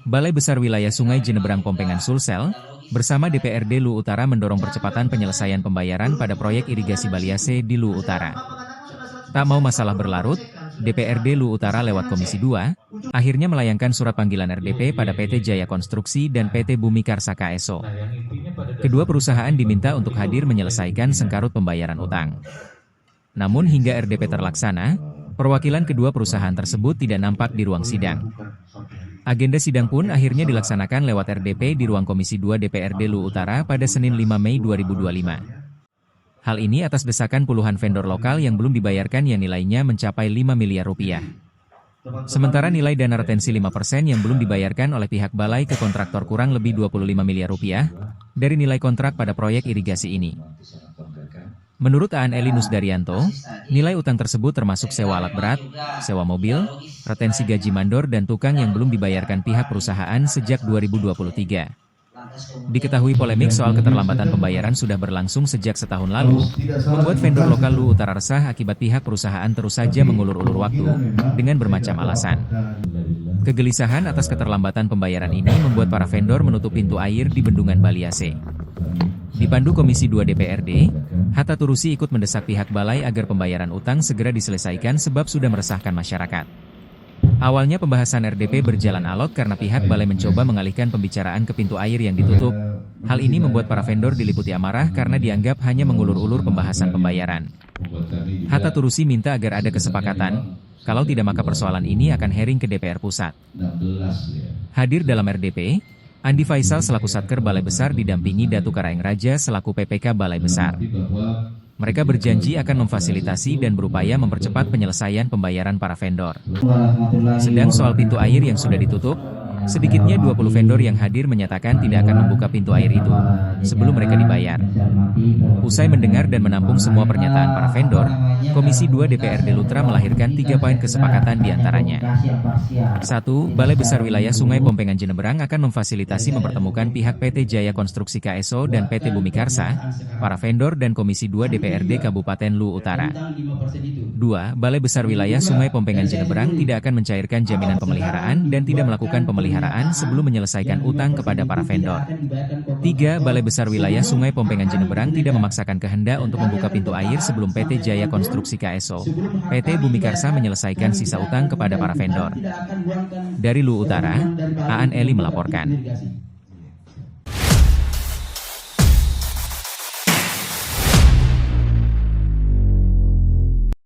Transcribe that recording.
Balai Besar Wilayah Sungai Jenebrang Pompengan Sulsel, bersama DPRD Lu Utara mendorong percepatan penyelesaian pembayaran pada proyek irigasi Baliase di Lu Utara. Tak mau masalah berlarut, DPRD Lu Utara lewat Komisi 2, akhirnya melayangkan surat panggilan RDP pada PT Jaya Konstruksi dan PT Bumi Karsa KSO. Kedua perusahaan diminta untuk hadir menyelesaikan sengkarut pembayaran utang. Namun hingga RDP terlaksana, perwakilan kedua perusahaan tersebut tidak nampak di ruang sidang. Agenda sidang pun akhirnya dilaksanakan lewat RDP di ruang Komisi 2 DPRD Lu Utara pada Senin 5 Mei 2025. Hal ini atas desakan puluhan vendor lokal yang belum dibayarkan yang nilainya mencapai 5 miliar rupiah. Sementara nilai dana retensi 5% yang belum dibayarkan oleh pihak balai ke kontraktor kurang lebih 25 miliar rupiah dari nilai kontrak pada proyek irigasi ini. Menurut Aan Eli Nusdaryanto, nilai utang tersebut termasuk sewa alat berat, sewa mobil, retensi gaji mandor dan tukang yang belum dibayarkan pihak perusahaan sejak 2023. Diketahui polemik soal keterlambatan pembayaran sudah berlangsung sejak setahun lalu, membuat vendor lokal Lu Utara resah akibat pihak perusahaan terus saja mengulur-ulur waktu dengan bermacam alasan. Kegelisahan atas keterlambatan pembayaran ini membuat para vendor menutup pintu air di Bendungan Baliase. Dipandu Komisi 2 DPRD, Hatta Turusi ikut mendesak pihak balai agar pembayaran utang segera diselesaikan sebab sudah meresahkan masyarakat. Awalnya pembahasan RDP berjalan alot karena pihak balai mencoba mengalihkan pembicaraan ke pintu air yang ditutup. Hal ini membuat para vendor diliputi amarah karena dianggap hanya mengulur-ulur pembahasan pembayaran. Hatta Turusi minta agar ada kesepakatan, kalau tidak maka persoalan ini akan hearing ke DPR Pusat. Hadir dalam RDP, Andi Faisal selaku Satker Balai Besar didampingi Datu Karaeng Raja selaku PPK Balai Besar. Mereka berjanji akan memfasilitasi dan berupaya mempercepat penyelesaian pembayaran para vendor. Sedang soal pintu air yang sudah ditutup, sedikitnya 20 vendor yang hadir menyatakan tidak akan membuka pintu air itu sebelum mereka dibayar. Usai mendengar dan menampung semua pernyataan para vendor, Komisi 2 DPRD Lutra melahirkan 3 poin kesepakatan diantaranya. 1. Balai Besar Wilayah Sungai Pompengan Jenebrang akan memfasilitasi mempertemukan pihak PT Jaya Konstruksi KSO dan PT Bumi Karsa, para vendor dan Komisi 2 DPRD Kabupaten Lu Utara. 2. Balai Besar Wilayah Sungai Pompengan Jenebrang tidak akan mencairkan jaminan pemeliharaan dan tidak melakukan pemeliharaan sebelum menyelesaikan utang kepada para vendor. 3. Balai Besar Wilayah Sungai Pompengan Jenebrang tidak memaksakan kehendak untuk membuka pintu air sebelum PT Jaya Konstruksi KSO, PT Bumi Karsa menyelesaikan sisa utang kepada para vendor. Dari Lu Utara, Aan Eli melaporkan.